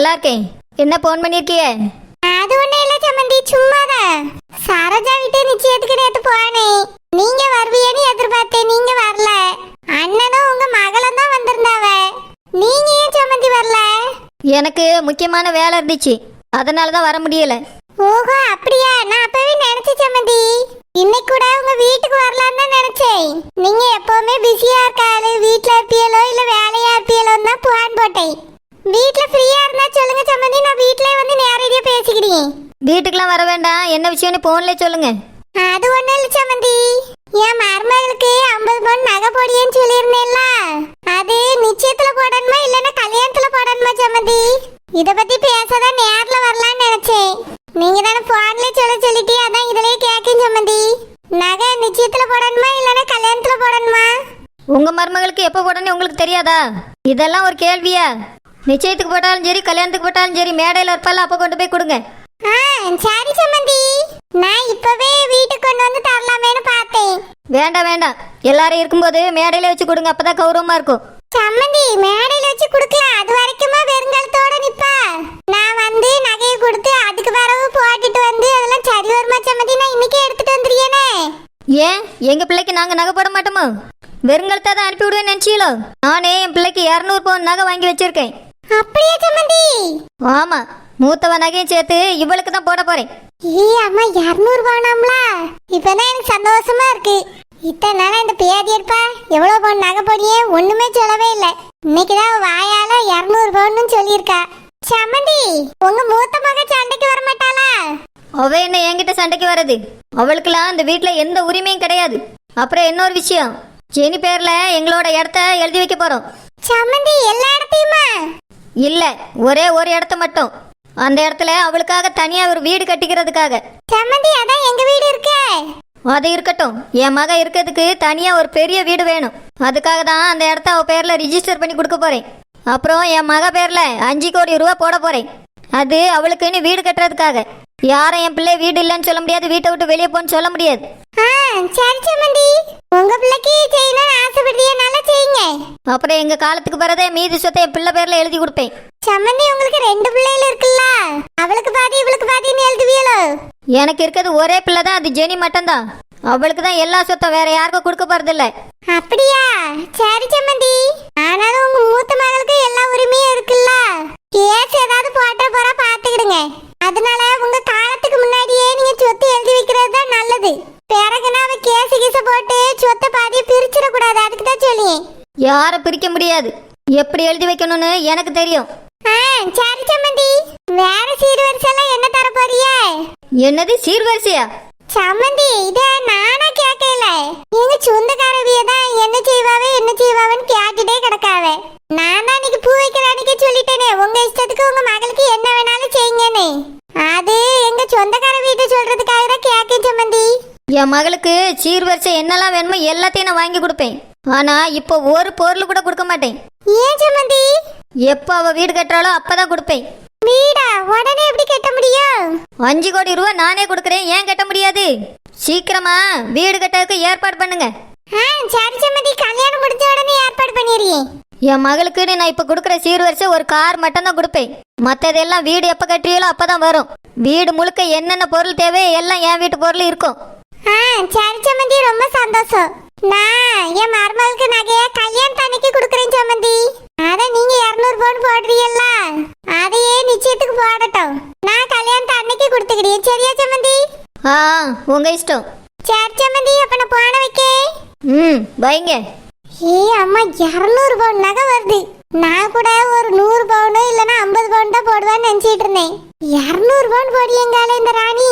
நல்லா இருக்கேன். என்ன போன் பண்ணிருக்கிய? அது ஒண்ணு இல்ல சம்மந்தி, சும்மாதான். சரோஜா வீட்டு நிச்சயத்துக்கு நேத்து போனேன். நீங்க வருவீன்னு எதிர்பார்த்தேன், நீங்க வரல. அண்ணனும் உங்க மகளும் தான் வந்திருந்தாவ. நீங்க ஏன் சம்மந்தி வரல? எனக்கு முக்கியமான வேலை இருந்துச்சு, அதனால தான் வர முடியல. ஓஹோ அப்படியா? நான் அப்பவே நினைச்சேன் சம்மந்தி, இன்னைக்கு கூட உங்க வீட்டுக்கு வரலான்னு தான் நினைச்சேன். நீங்க எப்பவுமே பிஸியா இருக்காளு, வீட்ல இருப்பியலோ இல்ல வேலையா இருப்பியலோன்னு தான் பிளான் போட்டேன். வீட்ல ஃப்ரீயா இருந்தா சொல்லுங்க சம்மந்தி, நான் வீட்லயே வந்து நேரடியா பேசிக்கிறேன். வீட்டுக்கெல்லாம் வர வேண்டாம், என்ன விஷயம்னு போன்ல சொல்லுங்க. அது ஒண்ணு இல்ல சம்மந்தி, என் மருமகளுக்கு 50 பவுன் நகை போடியேன்னு சொல்லியிருந்தேன்ல, அது நிச்சயத்துல போடணுமா இல்லன்னா கல்யாணத்துல போடணுமா சம்மந்தி? இத பத்தி பேசதான் நேர்ல வரலாம்னு நினைச்சேன். நீங்க தானே போன்ல சொல்லிட்டே, அதான் இதுலயே கேட்கும் சம்மந்தி. நகை நிச்சயத்துல போடணுமா இல்லன்னா கல்யாணத்துல போடணுமா? உங்க மருமகளுக்கு எப்போ போடணும் உங்களுக்கு தெரியாதா? இதெல்லாம் ஒரு கேள்வியா? நிச்சயத்துக்கு போட்டாலும் சரி, கல்யாணத்துக்கு போட்டாலும் சரி, மேடையில் இருப்பால அப்போ கொண்டு போய் கொடுங்க. சரி சம்மந்தி, நான் இப்பவே வீட்டுக்கு கொண்டு வந்து தரலாமேன்னு பார்த்தேன். வேண்டாம் வேண்டாம், எல்லாரும் இருக்கும்போது மேடையில வச்சு கொடுங்க, அப்பதான் கௌரவமா இருக்கும். சம்மந்தி மேடையில வச்சு கொடுக்கலாம், அது வரைக்குமா வெறுங்கலத்தோட நிப்பா? நான் வந்து நகையை கொடுத்து அதுக்கு பிறகு போட்டுட்டு வந்து அதெல்லாம் சரி வருமா சம்மந்தி? நான் இன்னைக்கே எடுத்துட்டு வந்துருக்கேனே. ஏன் எங்க பிள்ளைக்கு நாங்க நகை போட மாட்டோமோ? வெறுங்கலத்தா தான் அனுப்பி விடுவேன்னு நினைச்சீங்களோ? நானே என் பிள்ளைக்கு 200 பவுன் நகை வாங்கி வச்சிருக்கேன். அப்படியே சம்மந்தி? ஆமா, மூத்தவ நகையும் சேர்த்து இவளுக்கு தான் போட போறேன். அம்மா 200 பவுனாம்ல? இப்பதான் எனக்கு சந்தோஷமா இருக்கு. இத்தனை நாளா இந்த பேதி இருப்பா எவ்வளவு பவுன் நகை போடியே ஒண்ணுமே சொல்லவே இல்லை. இன்னைக்குதான் வாயால 200 பவுன்னு சொல்லியிருக்கா. சம்மந்தி உங்க மூத்த மக சண்டைக்கு வர மாட்டாளா? அவ என்ன என்கிட்ட சண்டைக்கு வர்றது? அவளுக்குலாம் இந்த வீட்டுல எந்த உரிமையும் கிடையாது. அப்புறம் இன்னொரு விஷயம், ஜெனி பேர்ல எங்களோட இடத்த எழுதி வைக்க போறோம். சம்மந்தி எல்லா இடத்தையுமா? இல்ல, ஒரே ஒரு இடத்த மட்டும். அந்த இடத்துல அவளுக்காக தனியா ஒரு வீடு கட்டிக்கிறதுக்காக. சம்மந்தி அதான் எங்க வீடு இருக்கே. அது இருக்கட்டும், என் மக இருக்கிறதுக்கு தனியா ஒரு பெரிய வீடு வேணும். அதுக்காக தான் அந்த இடத்த அவ பேர்ல ரிஜிஸ்டர் பண்ணி கொடுக்க போறேன். அப்புறம் என் மக பேர்ல 5 கோடி ரூபா போட போறேன். அது அவளுக்குன்னு வீடு கட்டுறதுக்காக. யாரும் என் பிள்ளை வீடு இல்லைன்னு சொல்ல முடியாது, வீட்டை விட்டு வெளியே போன்னு சொல்ல முடியாது. சரி சம்மந்தி, உங்க பிள்ளைக்கு செய்யணும்னு ஆசைப்படுறீங்கனால செய்யுங்க. அப்புறம் எங்க காலத்துக்கு பிறதே மீதி சொத்தை என் பிள்ளை பேர்ல எழுதி கொடுப்பேன். சம்மந்தி உங்களுக்கு 2 பிள்ளைகள் இருக்குல்ல, அவளுக்கு பாதி இவளுக்கு பாதின்னு எழுதுவீங்களோ? எனக்கு இருக்கிறது ஒரே பிள்ளை தான், அது ஜெனி மட்டும்தான். அவளுக்கு தான் எல்லா சொத்தும், வேற யாருக்கும் கொடுக்க போறது இல்ல. அப்படியா? சரி சம்மந்தி, ஆனாலும் உங்க மூத்த மகளுக்கு எல்லா உரிமையும் இருக்குல்ல. கேஸ் ஏதாவது போட்ட போறா பாத்துக்கிடுங்க. அதனால உங்க காலத்துக்கு முன்னாடியே நீங்க சொத்து எழுதி வைக்கிறது தான் நல்லது. பிறகுனா அவ கேஸ் கீச போட்டு சொத்தை பாதியை பிரிச்சிட கூடாது, அதுக்கு தான் சொல்லி. யாரை பிரிக்க முடியாது, எப்படி எழுதி வைக்கணும்னு எனக்கு தெரியும். சரி சம்மந்தி, வேற சீர்வரிசைலாம் என்ன தர போறிய? என்னது சீர்வரிசையா? சம்மந்தி இத நானா கேட்கல, எங்க சொந்தக்காரவிய தான் என்ன செய்வாவேன்னு கேட்டுட்டே கிடக்காவே. நான் தான் இன்னைக்கு பூ வைக்கிற அன்னைக்கு சொல்லிட்டேனே, உங்க இஷ்டத்துக்கு உங்க மகளுக்கு என்ன வேணாலும் செய்யுங்கன்னு. அது எங்க சொந்தக்கார வீட்டை சொல்றதுக்காக தான் கேட்க சம்மந்தி. என் மகளுக்கு சீர்வரிசை என்னெல்லாம் வேணுமோ எல்லாத்தையும் நான் வாங்கி கொடுப்பேன். ஆனா இப்போ ஒரு பொருள் கூட கொடுக்க மாட்டேன். ஏன் சம்மந்தி? எப்ப அவ வீடு கட்டுறாளோ அப்பதான் கொடுப்பேன். வீடா? உடனே எப்படி கட்ட முடியும்? 5 கோடி ரூபா நானே கொடுக்கறேன், ஏன் கட்ட முடியாது? சீக்கிரமா வீடு கட்டறதுக்கு ஏற்பாடு பண்ணுங்க. சரி சம்மந்தி, கல்யாணம் முடிஞ்ச உடனே ஏற்பாடு பண்ணிடுறேன். என் மகளுக்கு நான் இப்ப கொடுக்கற சீர்வரிசை ஒரு கார் மட்டும் தான் கொடுப்பேன். மத்ததெல்லாம் வீடு எப்ப கட்டுறீங்களோ அப்பதான் வரும். வீடு முழுக்க என்னென்ன பொருள் தேவை எல்லாம் என் வீட்டு பொருள் இருக்கும். சரி சம்மந்தி, ரொம்ப சந்தோஷம். நான் என் மருமகளுக்கு நகைய கல்யாணம் அன்னைக்கு கொடுக்கறேன் சம்மந்தி. அத நீங்க 200 பவுன் போடுறீங்கல்ல, அதையே நிச்சயத்துக்கு போடட்டும். நான் கல்யாணத்தை அன்னைக்கு கொடுத்துக்கிறேன், சரியா சம்மந்தி? உங்க இஷ்டம். சரி சம்மந்தி, அப்ப நான் போன வைக்கே. வைங்க. அம்மா 200 பவுன் நகை வருது. நான் கூட ஒரு 100 பவுன் இல்லனா 50 பவுன் தான் போடுவேன்னு நினைச்சிட்டு இருந்தேன். 200 பவுன் போடியங்கால இந்த ராணி,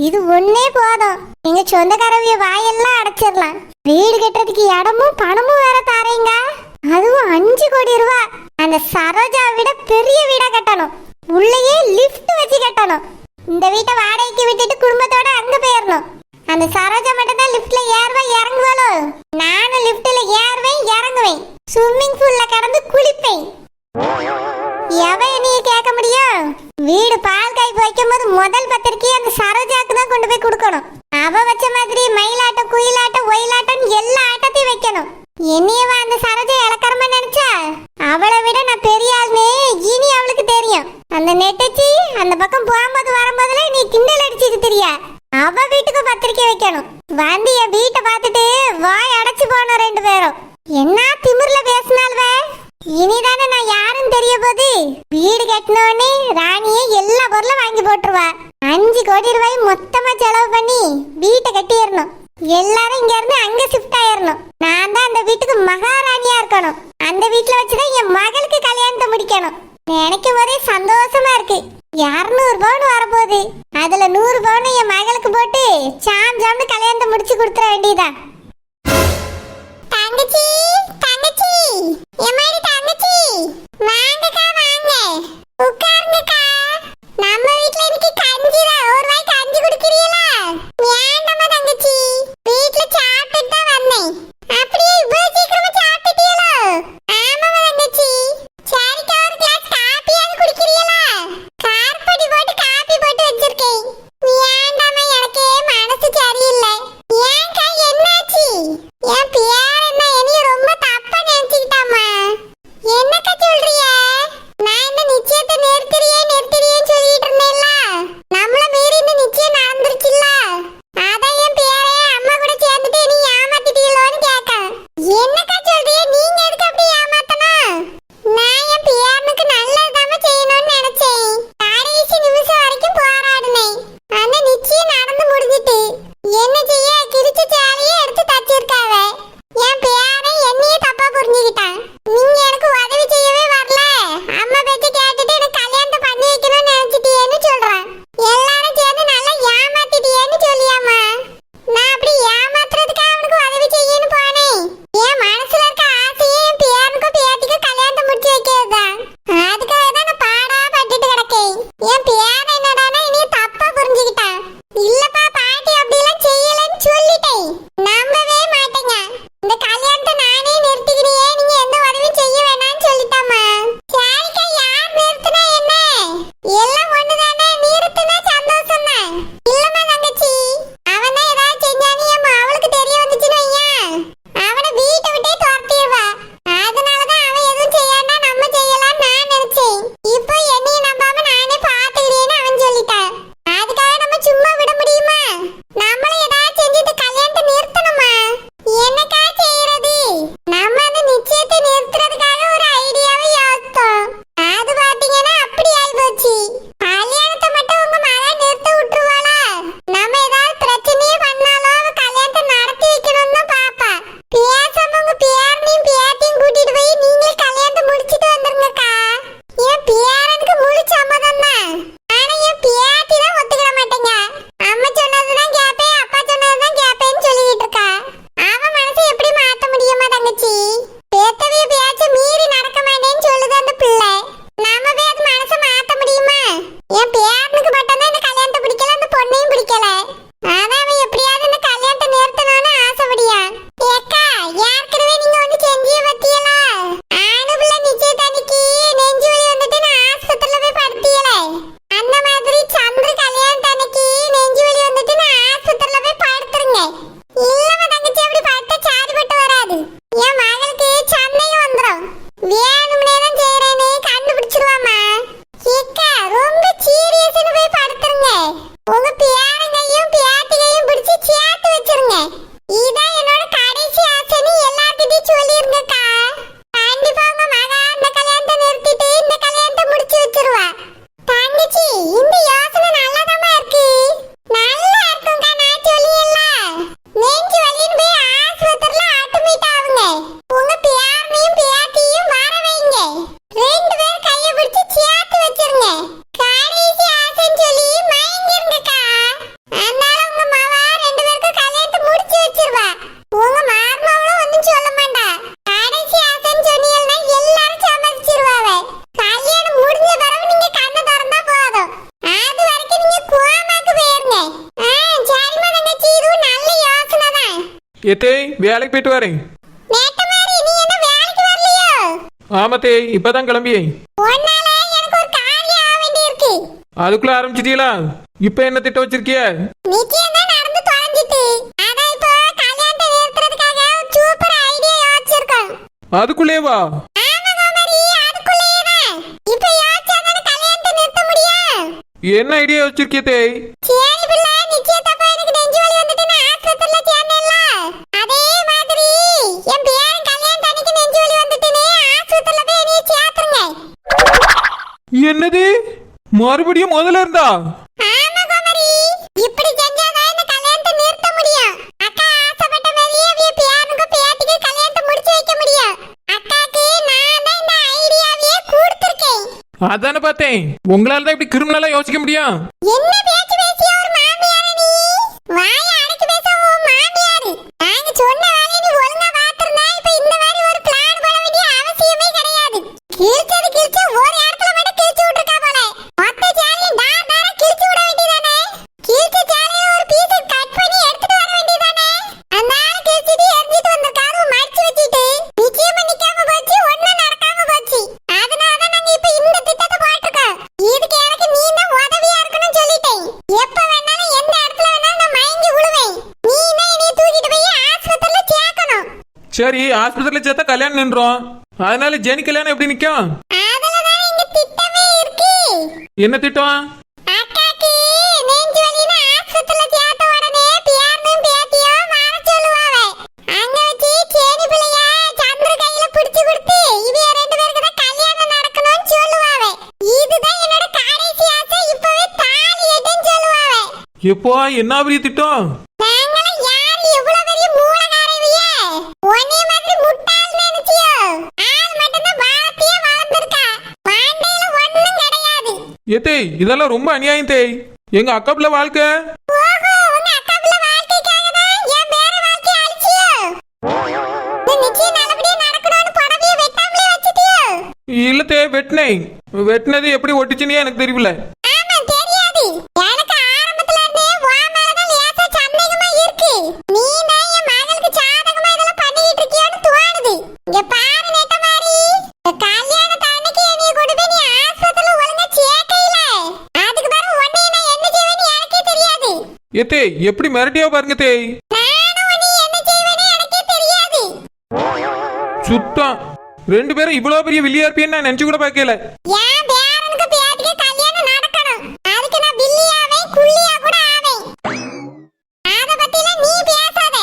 இது ஒன்னே போதும். எங்க சொந்தக்காரவிய வாயெல்லாம் அடைச்சிடலாம். வீடு கட்டுறதுக்கு இடமும் பணமும் வேற தாரேங்க, அதுவும் 5 கோடி ரூபா. அந்த சரோஜா விட பெரிய வீடா கட்டணும், உள்ளேயே லிஃப்ட் வச்சு கட்டணும். இந்த வீட்டை வாடகைக்கு விட்டுட்டு குடும்பத்தோட அங்க போயிடணும். அந்த சரோஜா மட்டும் தான் லிஃப்ட்ல ஏறுவா இறங்குவாளோ, நானும் லிஃப்ட்ல ஏறுவேன் இறங்குவேன், ஸ்விம்மிங் பூல்ல கடந்து குளிப்பேன். எவன் நீங்க கேட்க முடியும்? வீடு பால் காய் வைக்கும் போது முதல் பத்திரிக்கை அந்த சரோஜாக்கு தான் கொண்டு போய் கொடுக்கணும். அவ வச்ச மாதிரி மயிலாட்டம் குயிலாட்டம் ஒயிலாட்டம் எல்லா ஆட்டத்தையும் வைக்கணும். என்னையவா அந்த சரோஜா இலக்கரமா நினைச்சா? அவளை விட நான் பெரிய ஆள்னு இனி அவளுக்கு தெரியும். அந்த பக்கம் போகும்போது வரும்போதுல நீ கிண்டல் அடிச்சிட்டு தெரியா. அவ வீட்டுக்கு பத்திரிக்கை வைக்கணும். வந்து என் வீட்டை பார்த்துட்டு வாய் அடைச்சு போன ரெண்டு பேரும். என்ன திமிர்ல பேசினால்வே. இனிதானே நான் யாருன்னு தெரிய போது. வீடு கட்டினோடனே ராணியே எல்லா பொருளும் வாங்கி போட்டுருவா. 5 கோடி ரூபாய் மொத்தமா செலவு பண்ணி வீட்டை கட்டிடணும். எல்லாரும் இங்க இருந்து அங்க ஷிஃப்ட் ஆயிரணும். நான் தான் அந்த வீட்டுக்கு மகாராணியா இருக்கணும். அந்த வீட்டுல வச்சுதான் என் மகளுக்கு கல்யாணத்தை முடிக்கணும். எனக்கு ஒரே சந்தோஷமா இருக்கு. 200 பவுன் வரப்போகுது. அதுல 100 பவுன் என் மகளுக்கு போட்டு சாம் சாம்னு கல்யாணத்தை முடிச்சு கொடுத்துற வேண்டியதான். தங்கச்சி தங்கச்சி எம்மாடி தங்கச்சி வாங்கக்கா வாங்க உட்காருங்கக்கா. நம்ம வீட்ல இன்னைக்கு கஞ்சி தான். ஒரு வாய் கஞ்சி குடிக்கிறீங்களா? வேண்டாமா தங்கச்சி, வீட்ல சாப்பிட்டுட்டு தான் வந்தேன். அப்படியே இவ்வளவு சீக்கிரமா சாப்பிட்டுட்டீங்களோ? ஆமாமா தங்கச்சி. சரிக்கா, ஒரு கிளாஸ் காப்பியாவது குடிக்கிறீங்களா? கார்பொடி போட்டு காப்பி போட்டு வச்சிருக்கேன். வேண்டாமா, எனக்கு மனசு சரியில்லை. ஏன்க்கா என்னாச்சு? என் பேர் என்ன என்னைய ரொம்ப தப்பா நினைச்சுக்கிட்டாமா? என்னக்கா சொல்றிய? நான் இந்த நிச்சயத்தை நிறுத்திறியேன்னு சொல்லிட்டு இருந்தேன்ல. நம்மள மீறி இந்த நிச்சயம் நடந்துருச்சுல்ல. அதான் என் பேரே அம்மா கூட சேர்ந்துட்டு நீ ஏமாத்திட்டீங்களோன்னு கேட்க. என்னக்கா சொல்றிய? நீங்க எதுக்கு அப்படி ஏமாத்தணும்? நான் என் பேரனுக்கு நல்லதுதாம செய்யணும்னு நினைச்சேன். கடைசி நிமிஷம் வரைக்கும் போராடினேன். அந்த நிச்சயம் நடந்து முடிஞ்சிட்டு என்ன செய்ய? கிழிச்ச சேலையே எடுத்து தச்சிருக்காவ. என் பேரன் என்னையே தப்பா புரிஞ்சுக்கிட்டான். நீங்க எனக்கு உதவி செய்யவே வரல. அம்மா பேச்ச கேட்டுட்டு எனக்கு கல்யாணத்தை பண்ணி வைக்கணும்னு நினைச்சிட்டியேன்னு சொல்றான். எல்லாரும் சேர்ந்து நல்லா ஏமாத்திட்டியேன்னு சொல்லியாமா. நான் அப்படி ஏமாத்துறதுக்காக அவனுக்கு உதவி செய்யன்னு போனேன். என் மனசுல இருக்க ஆசையே என் பேரனுக்கும் பேத்திக்கும் கல்யாணத்தை முடிச்சு வைக்கிறதுதான். அதுக்காக தான் நான் பாடா பட்டுட்டு கிடக்கேன். என் பேரன் என்னடானா இனியும் தப்பா புரிஞ்சுக்கிட்டான். இல்லப்பா பாட்டி அப்படிலாம் செய்யலன்னு சொல்லிட்டேன். நம்பவே மாட்டேங்க. இந்த கல்யாணத்தை நானே நிறுத்திக்கிறியே, நீங்க எந்த உதவியும் செய்ய வேணாம்னு சொல்லிட்டாமா. சரிக்கா, யார் நிறுத்தினா என்ன? எல்லாம் ஒண்ணுதானே. நிறுத்தினா சந்தோஷம் தான். இல்லம்மா தங்கச்சி, அவன் தான் ஏதாவது செஞ்சானே அவளுக்கு தெரிய வந்துச்சுன்னு வையேன், அவனை வீட்டை விட்டே துரத்திடுவா. அதனாலதான் அவன் எதுவும் செய்யாண்டா நம்ம செய்யலாம்னு நான் நினைச்சேன். இப்போ என்னையும் நம்பாம நானே பாத்துக்கிறேன்னு அவன் சொல்லிட்டான். அதுக்காக நம்ம சும்மா விட முடியுமா? நம்மளும் ஏதாவது செஞ்சுட்டு கல்யாணத்தை நிறுத்தணுமா? என்னக்கா செய்யறது? நம்ம அந்த நிச்சயத்தை நிறுத்துறதுக்காக ஒரு ஐடியாவை யோசித்தோம். அது பாத்தீங்கன்னா அப்படி ஆயிப்போச்சு. கல்யாணத்தை மட்டும் உங்க மகன் நிறுத்த விட்டுருவாளா? நம்ம ஏதாவது பிரச்சனையே பண்ணாலும் அவ கல்யாணத்தை நடத்தி வைக்கணும்னு தான் பாப்பா. பேசாம உங்க பேரனையும் பேத்தியும் கூட்டிட்டு போய் நீங்களே கல்யாணத்தை முடிச்சிட்டு வந்துருங்கக்கா. என் பேரனுக்கு முழு சம்மதம் தான். ஆனா என் பேத்தி தான் ஒத்துக்கிட மாட்டேங்க. அம்மா சொன்னதுதான் கேப்பேன், அப்பா சொன்னதுதான் கேப்பேன்னு சொல்லிட்டு இருக்கா. அவன் மனசை எப்படி மாத்த முடியுமா தங்கச்சி? பேத்தவிய பேச்ச மீறி நடக்க மாட்டேன்னு சொல்லுது அந்த பிள்ளை. நாம போய் அது மனசை மாத்த முடியுமா? என் பேரனுக்கு மட்டும்தான் இந்த கல்யாணத்தை பிடிக்கல, அந்த பொண்ணையும் பிடிக்கல. அதான் அவன் எப்படியாவது இந்த கல்யாணத்தை நிறுத்தணும்னு ஆசைப்படியா. ஏக்கா, ஏற்கனவே நீங்க ஒண்ணு செஞ்சிய பத்தியலா? ஆணுபிள்ள நிச்சயத்தன்னைக்கு நெஞ்சு வலி வந்துட்டு நான் ஆஸ்பத்திரியில போய் படுத்தியல. அந்த மாதிரி சந்திர கல்யாணத்தன்னைக்கு நெஞ்சு வலி வந்துட்டு நான் ஆஸ்பத்திரியில போய் படுத்துருங்க. இல்லம்மா தங்கச்சி, அப்படி படுத்த சாரிப்பட்டு வராது. என் மகளுக்கு சந்தேகம் வந்துடும். வேணும்னே தான் செய்யறேன்னு கண்டுபிடிச்சிருவாமா. ஏக்கா, ரொம்ப சீரியஸ்னு போய் படுத்துருங்க. உங்க பேரங்கையும் பேத்திகையும் பிடிச்சி சேர்த்து வச்சிருங்க. இதான் என்னோட கடைசி ஆசைன்னு எல்லார்கிட்டயும் சொல்லிருங்கக்கா. கண்டிப்பா உங்க மகா அந்த கல்யாணத்தை நிறுத்திட்டு இந்த கல்யாணத்தை முடிச்சு வச்சிருவா. தங்கச்சி, இந்த யோசனை நல்லாதாமா இருக்கு. நல்லா இருக்கும்க்கா, நான் சொல்லியல்ல. நெஞ்சு வலின்னு போய் ஆஸ்பத்திரியில அட்மிட் ஆகுங்க. உங்க பேரனையும் பேத்தியும் வர வைங்க. 2 பேர் கையை பிடிச்சு சேர்த்து வச்சிருங்க. கடைசி ஆசைன்னு சொல்லி மயங்கிருங்கக்கா. அதனால உங்க மாவா 2 பேருக்கும் கல்யாணத்தை முடிச்சு வச்சிருவா. உங்க மாமாவளும் ஒன்னும் சொல்ல மாட்டா. கடைசி ஆசைன்னு சொன்னீங்கன்னா எல்லாரும் சம்மதிச்சிருவாவ. கல்யாணம் முடிஞ்ச பிறகு நீங்க கண்ணை திறந்தா போதும். அது வரைக்கும் நீங்க கோமாக்கு போயிருங்க. சரிம்மா தங்கச்சி, இதுவும் நல்ல யோசனை தான். ஏத்தே, வேலைக்கு போயிட்டு வரேன். நேத்து மாதிரி நீ என்ன வேலைக்கு வரலையோ? ஆமாத்தே, இப்பதான் கிளம்பியேன். உன்னால எனக்கு ஒரு காரியம் ஆக வேண்டியிருக்கு. அதுக்குள்ள ஆரம்பிச்சிட்டீங்களா? இப்ப என்ன திட்டம் வச்சிருக்கிய? நிச்சயம் தான் நடந்து தொலைஞ்சிட்டு. அதான் இப்போ கல்யாணத்தை நிறுத்துறதுக்காக ஒரு சூப்பர் ஐடியா யோசிச்சிருக்கோம். அதுக்குள்ளேவா? ஆமா கோமரி, அதுக்குள்ளேயே தான். இப்போ யோசிச்சாதானே கல்யாணத்தை நிறுத்த முடியும். என்ன ஐடியா வச்சிருக்கிய தேய்? சரி பிள்ளை, நிச்சயத்தப்ப எனக்கு நெஞ்சு வலி வந்துட்டு நான் ஆஸ்பத்திரியில சேர்ந்தேன்ல, அதே மாதிரி என் பேரன் கல்யாணத்தன்னைக்கு நெஞ்சு வலி வந்துட்டுன்னு ஆஸ்பத்திரியில போய் என்னைய சேர்த்துருங்க. என்னது மறுபடியும் முதல்ல இருந்தா? ஆமா குமரி, இப்படி செஞ்சாதான் இந்த கல்யாணத்தை நிறுத்த முடியும். அக்கா ஆசைப்பட்ட மாதிரியே அவிய பேரனுக்கு பேத்திக்கு கல்யாணத்தை முடிச்சு வைக்க முடியும். அக்காக்கு நான் தான் இந்த ஐடியாவையே கொடுத்திருக்கேன். அதானே பார்த்தேன். உங்களால தான் இப்படி கிரிமினலா யோசிக்க முடியும். என்ன பேச்சு பேசிய ஒரு மாமியார நீ? வாயை அடக்கி பேச உன் மாமியாரு. நாங்க சொன்ன வேலையை நீ ஒழுங்கா பார்த்திருந்தா இப்ப இந்த மாதிரி ஒரு பிளான் போட வேண்டிய அவசியமே கிடையாது. கிழிச்சு ஒரு இடத்துல மட்டும் கிழிச்சு விட்டுருக்கா போல. மொத்த சேலையும் தாரா கிழிச்சு விட வேண்டியதானே? கிழிச்ச சேலையில ஒரு பீஸ் கட் பண்ணி எடுத்துட்டு வர வேண்டியதானே? அந்த ஆளு கிழிச்சிட்டு எரிஞ்சிட்டு வந்திருக்காரு, மடிச்சு வச்சிட்டு நிச்சயமா நிக்காம போச்சு, ஒண்ணும் நடக்காம போச்சு. அதனாலதான் நாங்க இப்ப இந்த திட்டத்தை போட்டிருக்கோம். இதுக்கு எனக்கு நீ தான் உதவியா இருக்கணும்னு சொல்லிட்டேன். எப்ப வேணாலும் எந்த இடத்துல வேணாலும் நான் மயங்கி விழுவேன். நீ தான் என்னைய தூக்கிட்டு போய் ஆஸ்பத்திரியில சேர்க்கணும். சரி, ஆஸ்பத்திரியில சேர்த்தா கல்யாணம் நின்றோம். அதனால ஜெனி கல்யாணம் எப்படி நிக்கும்? அதுலதான் எங்க திட்டமே இருக்கு. என்ன திட்டம்? அக்காக்கு நெஞ்சு வலின்னு ஆஸ்பத்திரியில சேர்த்த உடனே பேரனும் பேத்தியும் வர சொல்லுவாவே. அங்க வச்சு சேனி பிள்ளைய சந்திர கையில பிடிச்சு கொடுத்து இவங்க ரெண்டு பேருக்கு தான் கல்யாணம் நடக்கணும்னு சொல்லுவாவே. இதுதான் என்னோட கடைசி ஆசை. இப்பவே தாலி எடுன்னு சொல்லுவாவே. எப்போ என்ன பெரிய திட்டம்? நாங்களாம் யாரு இவ்வளவு பெரிய மூலகாரவியே? ஒன்னே மாதிரி முட்டாள் நினைச்சியோ? ஆள் மட்டும்தான் வாழத்தையே வளர்ந்துருக்கா. மண்டையில ஒண்ணும் கிடையாது. ஏத்தே இதெல்லாம் ரொம்ப அநியாயம் தேய். எங்க அக்கா பிள்ளை வாழ்க்கை. ஓஹோ, உங்க அக்கா பிள்ளை வாழ்க்கைக்காக தான் என் பேர வாழ்க்கைய அழிச்சியோ? இந்த நிச்சயம் நல்லபடியா நடக்கணும்னு புடவைய வெட்டாமலே வச்சிட்டியோ? இல்லத்தே, வெட்டினேன். வெட்டினது எப்படி ஒட்டிச்சுன்னு எனக்கு தெரியல. ஆமா, தெரியாது. எனக்கு ஆரம்பத்துல இருந்தே உன் மேலதான் லேசா சந்தேகமா இருக்கு. நீ தான் என் மகளுக்கு சாதகமா இதெல்லாம் பண்ணிட்டு இருக்கியோன்னு தோணுது. இங்க பாரு நெட்ட மாதிரி, இந்த கல்யாணத்து அன்னைக்கு என்னைய கொண்டு போய் நீ ஆஸ்பத்திரியில ஒழுங்கா சேர்க்கையில, அதுக்கு பிறகு உன்னைய நான் என்ன செய்வேன்னு எனக்கே தெரியாது. ஏத்தே எப்படி மிரட்டியா பாருங்க தேய். நானும் உன்னைய என்ன செய்வேன்னு எனக்கே தெரியாது. சுத்தம். ரெண்டு பேரும் இவ்வளவு பெரிய வில்லியா இருப்பேன்னு நான் நினைச்சு கூட பார்க்கல. என் பேரனுக்கு பேத்திக்கு கல்யாணம் நடக்கணும். அதுக்கு நான் பில்லியாவே குள்ளியா கூட ஆவேன். அத பத்திலாம் நீ பேசாத.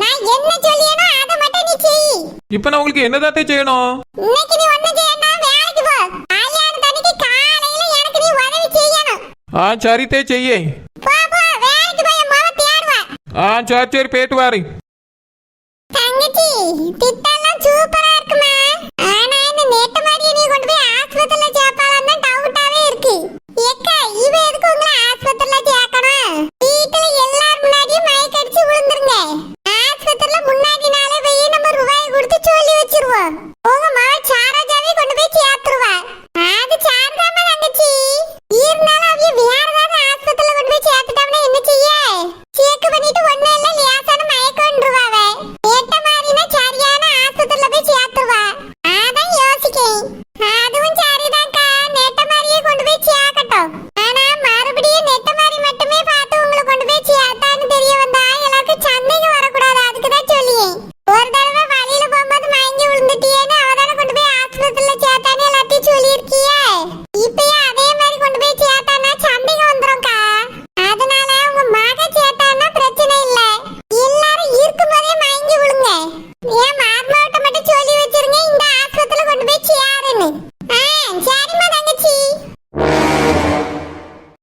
நான் என்ன சொல்லியனோ அதை மட்டும் நீ செய். இப்ப நான் உங்களுக்கு என்னதாத்தே செய்யணும்? இன்னைக்கு நீ ஒண்ணும் செய்யணும், வேலைக்கு போ. கல்யாணத்தன்னைக்கு காலையில எனக்கு நீ உதவி செய்யணும். சரி தே செய்ய. போ போ, வேலைக்கு போய் என் மாவை தேடுவா. சரி போயிட்டு வாரேன். தங்கச்சி, திட்ட